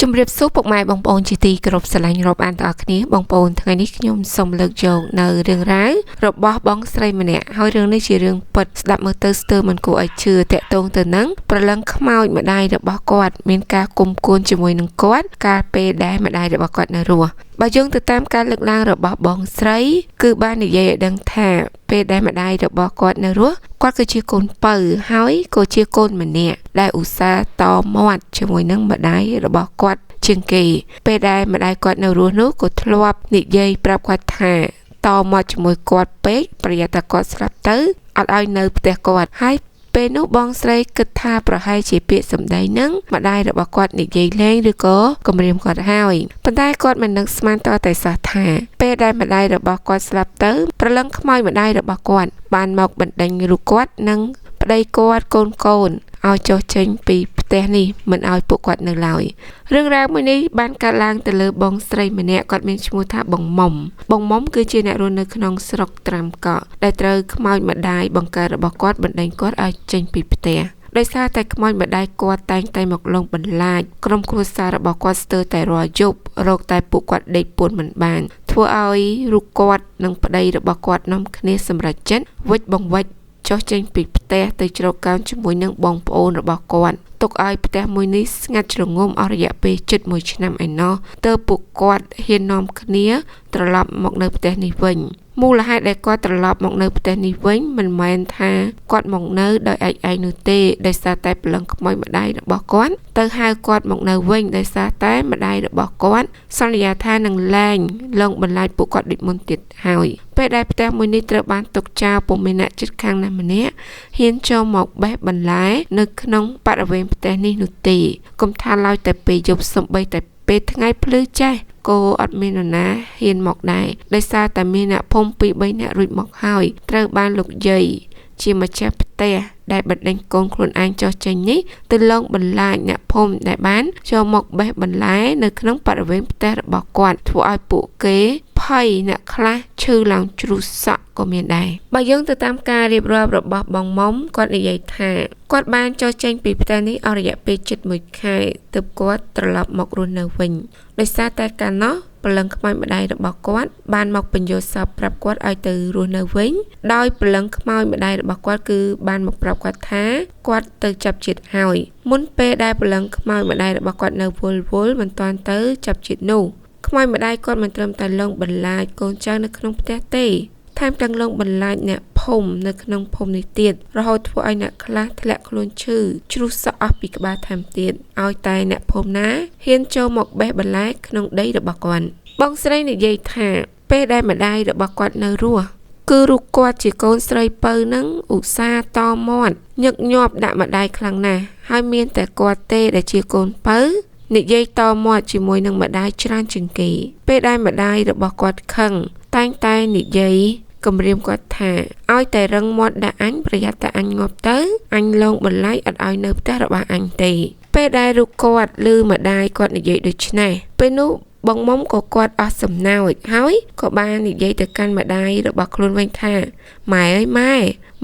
ជំរាបសួរពុកម៉ែបងប្អូនជាទីគោរពស្រឡាញ់រាប់អានទាំងអស់គ្នាបងប្អូនថ្ងៃនេះខ្ញុំសូមលើកយកនៅរឿងរ៉ាវរបស់បងស្រីម្នាក់ហើយរឿងនេះជារឿងពិតស្ដាប់មើលទៅស្ទើរមិនគួរឲ្យជឿតាក់ទងទៅនឹងប្រលឹងខ្មោចម្ដាយរបស់គាត់មានការគុំគួនជាមួយនឹងគាត់កាលពេលដែលម្ដាយរបស់គាត់នៅរស់បើយើងទៅតាមការលើកឡើងរបស់បងស្រីគឺបាននិយាយឲ្យដឹងថាពេលដែលម្ដាយរបស់គាត់នៅរស់គាត់គឺជាកូនពៅហើយក៏ជាកូនម្នាក់ដែលឧស្សាហ៍តមាត់ជាមួយនឹងម្ដាយរបស់គាត់ជាងគេពេលដែលម្ដាយគាត់នៅរស់នោះក៏ធ្លាប់និយាយប្រាប់គាត់ថាតមាត់ជាមួយគាត់ពេកប្រយ័ត្នតែគាត់ស្លាប់ទៅអត់ឲ្យនៅផ្ទះគាត់ហើយពេលនោះបងស្រីគិតថាប្រហែលជាពាក្យសម្ដីនឹងម្ដាយរបស់គាត់និយាយលេងឬក៏គំរាមគាត់ហើយប៉ុន្តែគាត់មិននឹកស្មានតតែសោះថាពេលដែលម្ដាយរបស់គាត់ស្លាប់ទៅប្រលឹងខ្មោចម្ដាយរបស់គាត់បានមកបណ្ដេញរូបគាត់និងប្តីគាត់កូនឲ្យចុះចេញពីផ្ទះនេះមិនឲ្យពួកគាត់នៅឡើយរឿងរ៉ាវមួយនេះបានកើតឡើងទៅលើបងស្រីម្នាក់គាត់មានឈ្មោះថាបងមុំគឺជាអ្នករស់នៅក្នុងស្រុកត្រាំកក់ដែលត្រូវខ្មោចម្ដាយបង្កើតរបស់គាត់បណ្ដេញគាត់ឲ្យចេញពីផ្ទះដោយសារតែខ្មោចម្ដាយគាត់តែងតែមកលងបន្លាចក្រុមគ្រួសាររបស់គាត់ស្ទើរតែរាល់យប់រកតែពួកគាត់ដេកពួនមិនបានធ្វើឲ្យរូបគាត់និងប្តីរបស់គាត់នាំគ្នាសម្រេចចិត្តវិច្ចបង្វិច្ចចុះចេញពីផ្ទះទៅជ្រកកោនជាមួយនឹងបងប្អូនរបស់គាត់ទុកឲ្យផ្ទះមួយនេះស្ងាត់ជ្រងំអស់រយៈពេលជិត1ឆ្នាំឯណោះទើបពួកគាត់ហ៊ាននាំគ្នាត្រឡប់មកនៅផ្ទះនេះវិញមូលហេតុដែលគាត់ត្រឡប់មកនៅផ្ទះនេះវិញមិនមែនថាគាត់មកនៅដោយឯកឯងនោះទេដោយសារតែព្រលឹងខ្មោចម្ដាយរបស់គាត់ទៅហៅគាត់មកនៅវិញដោយសារតែម្ដាយរបស់គាត់សន្យាថានឹងលែងលងបន្លាចពួកគាត់ដូចមុនទៀតហើយពេលដែលផ្ទះមួយនេះត្រូវបានទុកចោលពុំមានអ្នកជិតខាងណាម្នាក់ហ៊ានចូលមកបេះបន្លែនៅក្នុងបរិវេណផ្ទះនេះនោះទេកុំថាឡើយតែពេលយប់សំបីតែពេលថ្ងៃភ្លឺចាស់ក៏អត់មាននរណាហ៊ានមកដែរដោយសារតែមានអ្នកភូមិ2-3នាក់រួចមកហើយត្រូវបានលោកយាយជាម្ចាស់ផ្ទះដែលបណ្ដេញកូនខ្លួនឯងចុះចេញនេះទៅលងបន្លាចអ្នកភូមិដែលបានចូលមកបេះបន្លែនៅក្នុងបរិវេណផ្ទះរបស់គាត់ធ្វើឲ្យពួកគេភ័យអ្នកខ្លះឈឺឡើងជ្រុះសក់ក៏មានដែរបើយើងទៅតាមការរៀបរាប់របស់បងមុំគាត់និយាយថាគាត់បានចុះចេញពីផ្ទះនេះអស់រយៈពេលជិត1ខែទើបគាត់ត្រឡប់មករស់នៅវិញដោយសារតែកាលនោះព្រលឹងខ្មោចម្ដាយរបស់គាត់បានមកបញ្យល់សពប្រាប់គាត់ឲ្យទៅរស់នៅវិញដោយព្រលឹងខ្មោចម្ដាយរបស់គាត់គឺបានមកប្រាប់គាត់ថាគាត់ទៅចាប់ជាតិហើយមុនពេលដែលព្រលឹងខ្មោចម្ដាយរបស់គាត់នៅវល់មិនទាន់ទៅចាប់ជាតិនោះខ្មោចម្ដាយគាត់មិនត្រឹមតែលងបន្លាចកូនចៅនៅក្នុងផ្ទះទេថែមទាំងលងបន្លាចអ្នកភូមិនៅក្នុងភូមិនេះទៀតរហូតធ្វើឲ្យអ្នកខ្លះធ្លាក់ខ្លួនឈឺជ្រុះសក់អស់ពីក្បាលថែមទៀតឲ្យតែអ្នកភូមិណាហ៊ានចូលមកបេះបន្លែក្នុងដីរបស់គាត់បងស្រីនិយាយថាពេលដែលម្ដាយរបស់គាត់នៅរស់គឺរូបគាត់ជាកូនស្រីពៅនឹងឧស្សាហ៍តមាត់ញឹកញាប់ដាក់ម្ដាយខ្លាំងណាស់ហើយមានតែគាត់ទេដែលជាកូនពៅនិយាយតមាត់ជាមួយនឹងម្ដាយច្រើនជាងគេពេលដែលម្ដាយរបស់គាត់ខឹងតែងតែនិយាយគំរាមគាត់ថាឲ្យតែរឹងមាត់ដាក់អញប្រយ័ត្នតែអញងាប់ទៅអញលងបន្លាយអត់ឲ្យនៅផ្ទះរបស់អញទេពេលដែលរូបគាត់ឮម្ដាយគាត់និយាយដូច្នេះពេលនោះបងមុំក៏គាត់អស់សំណើចហើយក៏បាននិយាយទៅកាន់ម្ដាយរបស់ខ្លួនវិញថាម៉ែអើយម៉ែ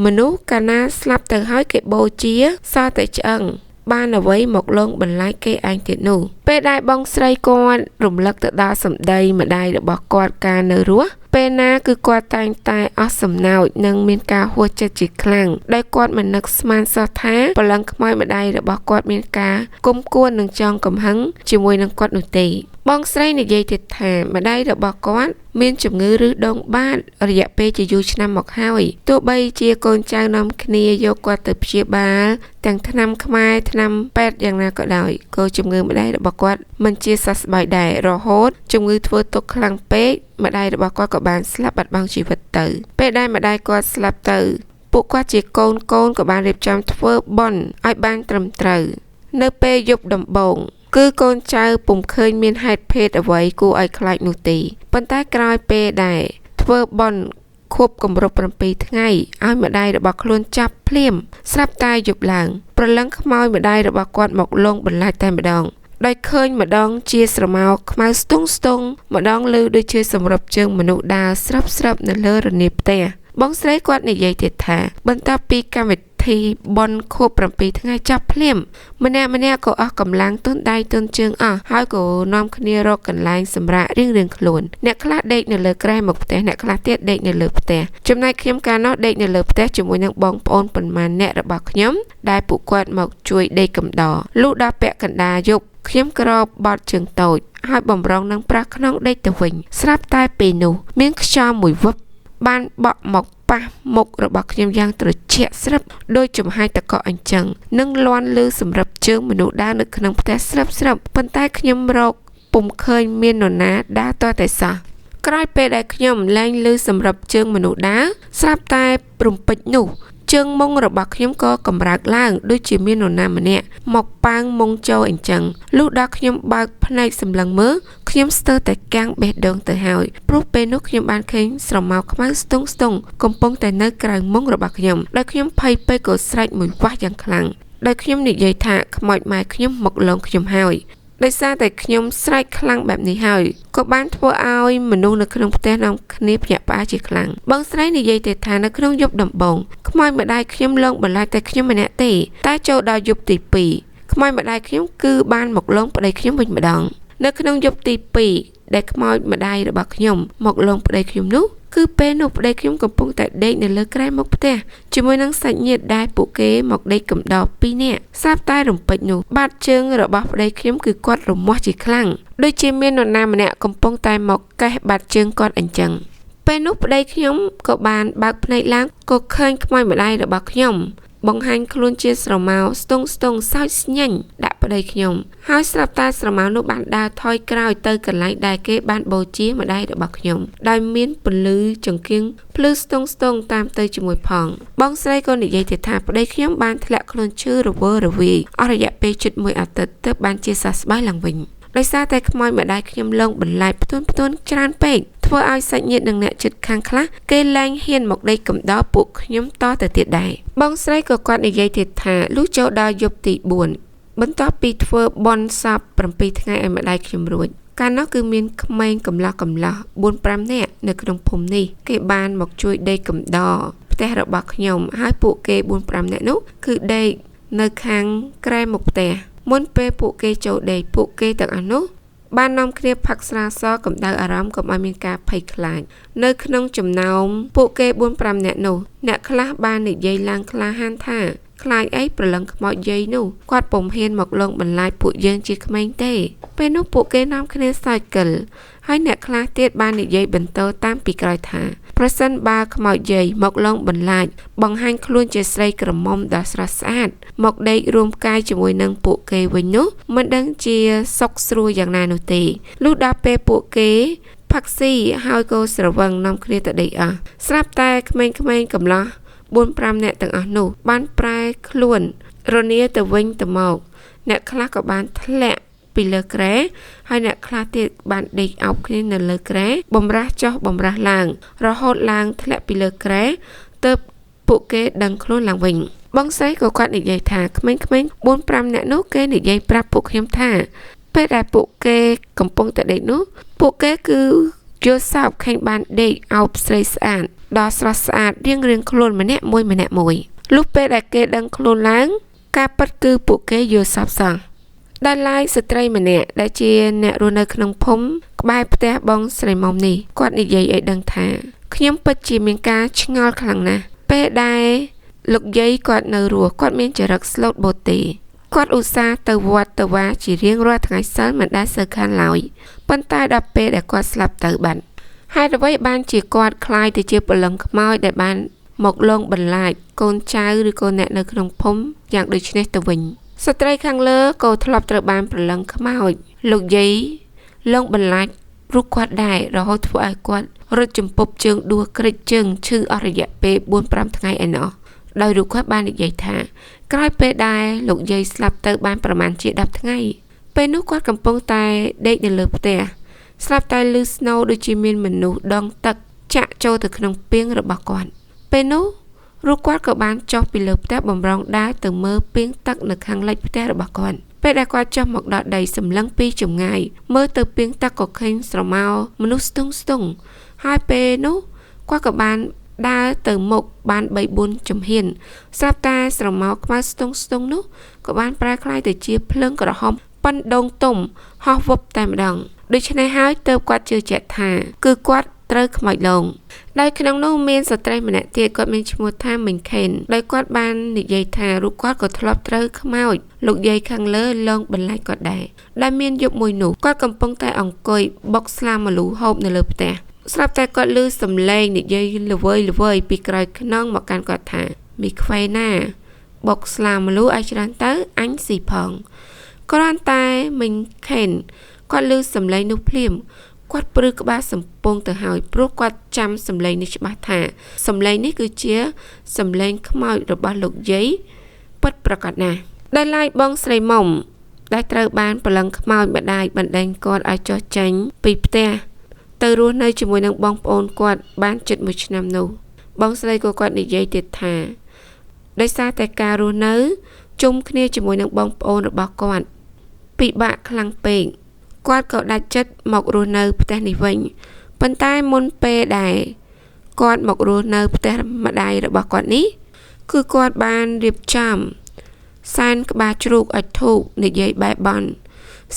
មនុស្សកាលណាស្លាប់ទៅហើយគេបូជាសល់តែឆ្អឹងបានអ្វីមកលងបន្លាយគេឯងទៀតនោះពេលដែលបងស្រីគាត់រំលឹកទៅដល់សម្ដីម្ដាយរបស់គាត់កាលនៅរស់ពេលណាគឺគាត់តែងតែអស់សំណើចនិងមានការហួសចិត្តជាខ្លាំងដែលគាត់មិននឹកស្មានសោះថាព្រលឹងខ្មោចម្ដាយរបស់គាត់មានការគុំគួននឹងចងកំហឹងជាមួយនឹងគាត់នោះទេបងស្រីនិយាយទៀតថាម្ដាយរបស់គាត់មានជំងឺឬដងបាតរយៈពេលជាយូរឆ្នាំមកហើយទោះបីជាកូនចៅនាំគ្នាយកគាត់ទៅព្យាបាលទាំងថ្នាំខ្មែរថ្នាំពេទ្យយ៉ាងណាក៏ដោយក៏ជំងឺម្ដាយរបស់គាត់មិនជាសះស្បើយដែររហូតជំងឺធ្វើទុក្ខខ្លាំងពេកម្ដាយរបស់គាត់ក៏បានស្លាប់បាត់បង់ជីវិតទៅពេលដែលម្ដាយគាត់ស្លាប់ទៅពួកគាត់ជាកូនក៏បានរៀបចំធ្វើបុណ្យឲ្យបានត្រឹមត្រូវនៅពេលយប់ដំបូងគឺកូនចៅពុំឃើញមានហេតុភេទអ្វីគួរឲ្យខ្លាចនោះទេប៉ុន្តែក្រោយពេលដែលធ្វើបុណ្យខួបគម្រប់7ថ្ងៃឲ្យម្ដាយរបស់ខ្លួនចាប់ភ្លាមស្រាប់តែយប់ឡើងព្រលឹងខ្មោចម្ដាយរបស់គាត់មកលងបន្លាចតែម្ដងដោយឃើញម្ដងជាស្រមោលខ្មៅស្ទង់ម្ដងលឺដូចជាសម្រាប់ជើងមនុស្សដើរស្រាប់នៅលើរនាបផ្ទះបងស្រីគាត់និយាយទៀតថាបន្ទាប់ពីកម្មវិ ធីបនខួប7ថ្ងៃចប់ភ្លាមម្នាក់ក៏អស់កម្លាំងទុនដៃទុនជើងអស់ហើយក៏នាំគ្នារកកន្លែងសម្រាករៀងខ្លួនអ្នកខ្លះដេកនៅលើក្រែមកផ្ទះអ្នកខ្លះទៀតដេកនៅលើផ្ទះចំណែកខ្ញុំកាលនោះដេកនៅលើផ្ទះជាមួយនឹងបងប្អូនប៉ុន្មានអ្នករបស់ខ្ញុំដែលពួកគាត់មកជួយដេកកំដរលុះដល់ពាក់កណ្ដាលយប់ខ្ញុំក្របបត់ជើងតូចហើយបំរុងនឹងប្រាស់ខ្នងដេកទៅវិញស្រាប់តែពេលនោះមានខ្យល់មួយវឹបបានបក់មកប៉ះមុខរបស់ខ្ញុំយ៉ាងត្រជាក់ស្រិបដោយចំហាយតកអញ្ចឹងនឹងលាន់លឺសម្រាប់ជើងមនុស្សដើរនៅក្នុងផ្ទះស្រាប់ប៉ុន្តែខ្ញុំរកពុំឃើញមាននរណាដើរតតែសោះក្រោយពេលដែលខ្ញុំលែងលឺសម្រាប់ជើងមនុស្សដើរស្រាប់តែរំពេចនោះជើងមុងរបស់ខ្ញុំក៏កម្រើកឡើងដូចជាមាននរណាម្នាក់មកប៉ាងមុងចូលអញ្ចឹងលុះដល់ខ្ញុំបើកភ្នែកសម្លឹងមើលខ្ញុំស្ទើរតែកាំងបេះដូងទៅហើយព្រោះពេលនោះខ្ញុំបានឃើញស្រមោលខ្មៅស្ទង់កំពុងតែនៅក្រៅមុងរបស់ខ្ញុំដោយខ្ញុំភ័យពេកក៏ស្រែកមួយវាស់យ៉ាងខ្លាំងដោយខ្ញុំនិយាយថាខ្មោចម៉ែខ្ញុំមកលងខ្ញុំហើយដោយសារតែខ្ញុំស្រែកខ្លាំងបែបនេះហើយក៏បានធ្វើឲ្យមនុស្សនៅក្នុងផ្ទះនាំគ្នាភ្ញាក់ផ្អើលជាខ្លាំងបងស្រីនិយាយទៅថានៅក្នុងយប់ដំបូងខ្មោចម្ដាយខ្ញុំលងបន្លាចតែខ្ញុំម្នាក់ទេតែចូលដល់យប់ទី2ខ្មោចម្ដាយខ្ញុំគឺបានមកលងប្តីខ្ញុំវិញម្ដងនៅក្នុងយប់ទី2ដែលខ្មោចម្ដាយរបស់ខ្ញុំមកលងប្តីខ្ញុំនោះគឺពេលនោះប្តីខ្ញុំកំពុងតែដេកនៅលើក្រែមុខផ្ទះជាមួយនឹងសាច់ញាតិដែលពួកគេមកដេកកំដរ2នាក់ស្រាប់តែរំពេចនោះបាតជើងរបស់ប្តីខ្ញុំគឺគាត់រមាស់ជាខ្លាំងដូចជាមាននរណាម្នាក់កំពុងតែមកកេះបាតជើងគាត់អញ្ចឹងពេលនោះប្តីខ្ញុំក៏បានបើកភ្នែកឡើងក៏ឃើញខ្មោចម្ដាយរបស់ខ្ញុំបង្ហាញខ្លួនជាស្រមោលស្ទង់សើចស្ញែងដាក់ប្តីខ្ញុំហើយស្រាប់តែស្រមោលនោះបានដើរថយក្រោយទៅកន្លែងដែលគេបានបូជាម្ដាយរបស់ខ្ញុំដោយមានពន្លឺចង្គៀងភ្លឺស្ទង់តាមទៅជាមួយផងបងស្រីក៏និយាយទៅថាប្តីខ្ញុំបានធ្លាក់ខ្លួនឈឺរវើរវាយអស់រយៈពេលជិត1អាទិត្យទើបបានជាសះស្បើយឡើងវិញដោយសារតែខ្មោចម្ដាយខ្ញុំលងបន្លាចផ្ទួនច្រើនពេកធ្វើឲ្យសាច់ញាតិនិងអ្នកជិតខាងខ្លះគេលែងហ៊ានមកដេកកំដរពួកខ្ញុំតទៅទៀតដែរបងស្រីក៏គាត់និយាយទៀតថាលុះចូលដល់យប់ទី4បន្ទាប់ពីធ្វើបន់សព7ថ្ងៃឲ្យម្ដាយខ្ញុំរួចកាលនោះគឺមានក្មេងកំឡោះ 4-5 នាក់នៅក្នុងភូមិនេះគេបានមកជួយដេកកំដរផ្ទះរបស់ខ្ញុំហើយពួកគេ 4-5 នាក់នោះគឺដេកនៅខាងក្រែមុខផ្ទះមុនពេលពួកគេចូលដេកពួកគេទាំងអស់នោះបាននាំគ្នាផឹកស្រាសកម្ដៅអារម្មណ៍កុំឲ្យមានការភ័យខ្លាចនៅក្នុងចំណោមពួកគេ 4-5 នាក់នោះអ្នកខ្លះបាននិយាយឡើងក្លាហានថាខ្លាចអីប្រឡឹងខ្មោចយាយនោះគាត់ពុំហ៊ានមកលងបន្លាចពួកយើងជាក្មេងទេពេលនោះពួកគេនាំគ្នាសើចកិលហើយអ្នកខ្លះទៀតបាននិយាយបន្តតាមពីក្រោយថាប្រសិនបើខ្មោចយាយមកលងបន្លាចបង្ហាញខ្លួនជាស្រីក្រមុំដ៏ស្រស់ស្អាតមកដេករួមកាយជាមួយនឹងពួកគេវិញនោះមិនដឹងជាសុខស្រួលយ៉ាងណានោះទេលុះដល់ពេលពួកគេផឹកស៊ីហើយក៏ស្រវឹងនាំគ្នាទៅដេកអស់ស្រាប់តែក្មេងៗកំឡោះ 4-5 នាក់ទាំងអស់នោះបានប្រែខ្លួនរនាទៅវិញទៅមកអ្នកខ្លះក៏បានធ្លាក់ពីលើក្រែហើយអ្នកខ្លះទៀតបានដេកអោបគ្នានៅលើក្រែបំរាស់ចុះបំរាស់ឡើងរហូតឡើងធ្លាក់ពីលើក្រែទើបពួកគេដឹងខ្លួនឡើងវិញបងស្រីក៏គាត់និយាយថាក្មេងៗ 4-5 នាក់នោះគេនិយាយប្រាប់ពួកខ្ញុំថាពេលដែលពួកគេកំពុងតែដេកនោះពួកគេគឺយល់សោកឃើញបានដេកអោបស្រីស្អាតដ៏ស្រស់ស្អាតរៀងខ្លួនម្នាក់មួយលុះពេលដែលគេដឹងខ្លួនឡើងការពិតគឺពួកគេយល់សោកសោះដែលឡាយស្ត្រីម្នាក់ដែលជាអ្នករស់នៅក្នុងភូមិក្បែរផ្ទះបងស្រីមុំនេះគាត់និយាយឲ្យដឹងថាខ្ញុំពិតជាមានការឆ្ងល់ខ្លាំងណាស់ពេលដែលលោកយាយគាត់នៅរស់គាត់មានចរិតស្លូតបូតទេគាត់ឧស្សាហ៍ទៅវត្តទៅវាជារៀងរាល់ថ្ងៃសិលមិនដែលសើខានឡើយប៉ុន្តែដល់ពេលដែលគាត់ស្លាប់ទៅបាត់ហេតុអ្វីបានជាគាត់คล้ายទៅជាព្រលឹងខ្មោចដែលបានមកលងបន្លាចកូនចៅឬក៏អ្នកនៅក្នុងភូមិយ៉ាងដូចនេះទៅវិញស្ត្រីខាងលើក៏ធ្លាប់ត្រូវបានព្រលឹងខ្មោចលោកយាយលងបន្លាចរូបគាត់ដែររហូតធ្វើឲ្យគាត់រត់ចំពប់ជើងដួសក្រិចជើងឈឺអស់រយៈពេល 4-5 ថ្ងៃឯណោះដោយរូបគាត់បាននិយាយថាក្រោយពេលដែលលោកយាយស្លាប់ទៅបានប្រមាណជា10ថ្ងៃពេលនោះគាត់កំពុងតែដេកនៅលើផ្ទះស្រាប់តែឮស្នូរដូចជាមានមនុស្សដងទឹកចាក់ចូលទៅក្នុងពាងរបស់គាត់ពេលនោះរូបគាត់ក៏បានចុះពីលើផ្ទះបំរុងដើរទៅមើលពាងទឹកនៅខាងលិចផ្ទះរបស់គាត់ពេលដែលគាត់ចុះមកដល់ដីសម្លឹងពីចម្ងាយមើលទៅពាងទឹកក៏ឃើញស្រមោលមនុស្សស្ទង់ហើយពេលនោះគាត់ក៏បាន ដើរទៅមុខបាន3-4ជំហានស្រាប់តែស្រមោលខ្មៅស្ទង់នោះក៏បានប្រែក្លាយទៅជាភ្លើងក្រហមប៉ិនដងទុំហោះវឹបតែម្ដងដូច្នេះហើយទើបគាត់ជឿជាក់ថាគឺគាត់ត្រូវខ្មោចលងដោយក្នុងនោះមានស្ត្រីម្នាក់ទៀតគាត់មានឈ្មោះថាមីងខេនដោយគាត់បាននិយាយថារូបគាត់ក៏ធ្លាប់ត្រូវខ្មោចលោកយាយខាងលើលងបន្លាចគាត់ដែរដែលមានយប់មួយនោះគាត់កំពុងតែអង្គុយបុកស្លាម្លូហូបនៅលើផ្ទះស្រាប់តែគាត់ឮសំឡេងនិយាយល្វើយពីក្រោយខ្នងមកកាន់គាត់ថាមីខ្វៃណាបុកស្លាម្លូឲ្យច្រើនទៅអញស៊ីផងគ្រាន់តែមីងខេនគាត់ឮសំឡេងនោះភ្លាមគាត់ព្រឺក្បាលសំពងទៅហើយព្រោះគាត់ចាំសំឡេងនេះច្បាស់ថាសំឡេងនេះគឺជាសំឡេងខ្មោចរបស់លោកយាយពិតប្រាកដណាស់ដែលឡាយបងស្រីមុំដែលត្រូវបានប្រឡឹងខ្មោចម្ដាយបណ្ដេញគាត់ឲ្យចុះចេញពីផ្ទះទៅរស់នៅជាមួយនឹងបងប្អូនគាត់បានជិត1ឆ្នាំនោះបងស្រីក៏គាត់និយាយទៀតថាដោយសារតែការរស់នៅជុំគ្នាជាមួយនឹងបងប្អូនរបស់គាត់ពិបាកខ្លាំងពេកគាត់ក៏ដាច់ចិត្តមករស់នៅផ្ទះនេះវិញប៉ុន្តែមុនពេលដែលគាត់មករស់នៅផ្ទះម្ដាយរបស់គាត់នេះគឺគាត់បានរៀបចំសែនក្បាលជ្រូកឲ្យធូបនិយាយបែបបន់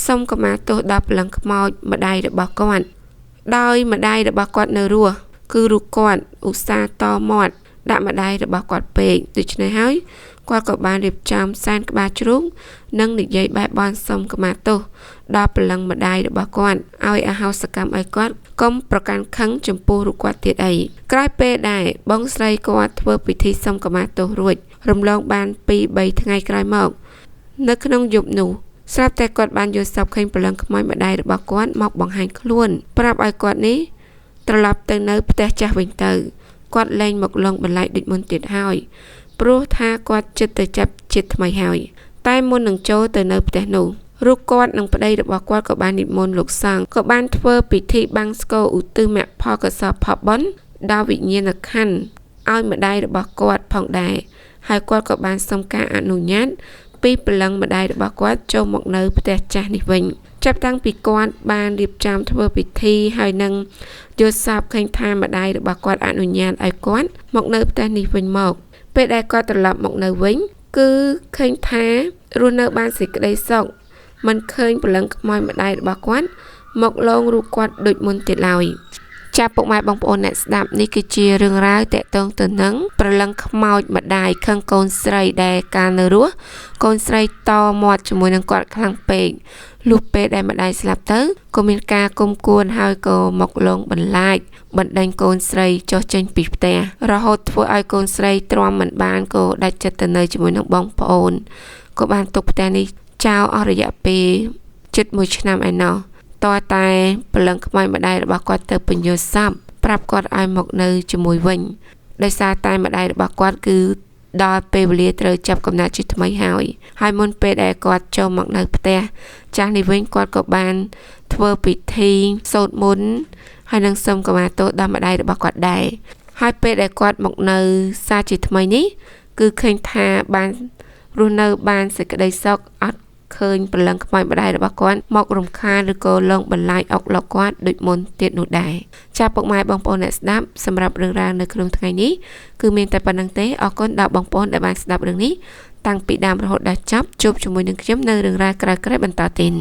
សុំខមាទោសដល់ព្រលឹងខ្មោចម្ដាយរបស់គាត់ដោយម្ដាយរបស់គាត់នៅរស់គឺរូបគាត់ឧស្សាហ៍តមាត់ដាក់ម្ដាយរបស់គាត់ពេកដូច្នេះហើយគាត់ក៏បានរៀបចំសែនក្បាលជ្រូកនិងនិយាយបែបបន់សុំខមាទោសដល់ព្រលឹងម្ដាយរបស់គាត់ឲ្យអហោសកម្មឲ្យគាត់កុំប្រកាន់ខឹងចំពោះរូបគាត់ទៀតអីក្រោយពេលដែលបងស្រីគាត់ធ្វើពិធីសុំខមាទោសរួចរំលងបាន 2-3 ថ្ងៃក្រោយមកនៅក្នុងយប់នោះស្រាប់តែគាត់បានយល់សប្តិឃើញព្រលឹងខ្មោចម្ដាយរបស់គាត់មកបង្ហាញខ្លួនប្រាប់ឲ្យគាត់នេះត្រឡប់ទៅនៅផ្ទះចាស់វិញទៅគាត់លែងមកលងបន្លាចដូចមុនទៀតហើយព្រោះថាគាត់ចិត្តទៅចាប់ជាតិថ្មីហើយតែមុននឹងចូលទៅនៅផ្ទះនោះរូបគាត់និងប្តីរបស់គាត់ក៏បាននិមន្តលោកសង្ឃក៏បានធ្វើពិធីបាំងស្គរឧទ្ទិសមគ្គផលកុសលផលបុណ្យដល់វិញ្ញាណក្ខន្ធឲ្យម្ដាយរបស់គាត់ផងដែរហើយគាត់ក៏បានសុំការអនុញ្ញាតពីព្រលឹងម្ដាយរបស់គាត់ចូលមកនៅផ្ទះចាស់នេះវិញចាប់តាំងពីគាត់បានរៀបចំធ្វើពិធីហើយនឹងយល់សប្តិឃើញថាម្ដាយរបស់គាត់អនុញ្ញាតឲ្យគាត់មកនៅផ្ទះនេះវិញមកពេលដែលគាត់ត្រឡប់មកនៅវិញគឺឃើញថារស់នៅបានសេចក្តីសុខមិនឃើញព្រលឹងខ្មោចម្ដាយរបស់គាត់មកលងរូបគាត់ដូចមុនទៀតឡើយចាពុកម៉ែបងប្អូនអ្នកស្ដាប់នេះគឺជារឿងរ៉ាវតាក់ទងទៅនឹងព្រលឹងខ្មោចម្ដាយខឹងកូនស្រីដែលកាលនៅរស់កូនស្រីតមាត់ជាមួយនឹងគាត់ខ្លាំងពេកលុះពេលដែលម្ដាយស្លាប់ទៅក៏មានការគុំគួនហើយក៏មកលងបន្លាចបណ្ដេញកូនស្រីចុះចេញពីផ្ទះរហូតធ្វើឲ្យកូនស្រីទ្រាំមិនបានក៏ដាច់ចិត្តទៅនៅជាមួយនឹងបងប្អូនក៏បានទុកផ្ទះនេះចោលអស់រយៈពេលជិត1ឆ្នាំឯណោះតើតែព្រលឹងខ្មោចម្ដាយរបស់គាត់ទៅបញ្យល់សពប្រាប់គាត់ឲ្យមកនៅជាមួយវិញដោយសារតែម្ដាយរបស់គាត់គឺដល់ពេលវេលាត្រូវចាប់កំណើតជាថ្មីហើយមុនពេលដែលគាត់ចូលមកនៅផ្ទះចាស់នេះវិញគាត់ក៏បានធ្វើពិធីសូត្រមន្តហើយនឹងសុំខមាទោសដល់ម្ដាយរបស់គាត់ដែរហើយពេលដែលគាត់មកនៅសាជាថ្មីនេះគឺឃើញថាបានរស់នៅបានសេចក្តីសុខអត់ឃើញព្រលឹងខ្មោចម្ដាយរបស់គាត់មករំខានឬក៏លងបន្លាចអុកឡុកគាត់ដូចមុនទៀតនោះដែរចាពុកម៉ែបងប្អូនអ្នកស្ដាប់សម្រាប់រឿងរ៉ាវនៅក្នុងថ្ងៃនេះគឺមានតែប៉ុណ្្នឹងទេអរគុណដល់បងប្អូនដែលបានស្ដាប់រឿងនេះតាំងពីដើមរហូតដល់ចប់ជួបជាមួយនឹងខ្ញុំនៅរឿងរ៉ាវក្រោយៗបន្តទៀត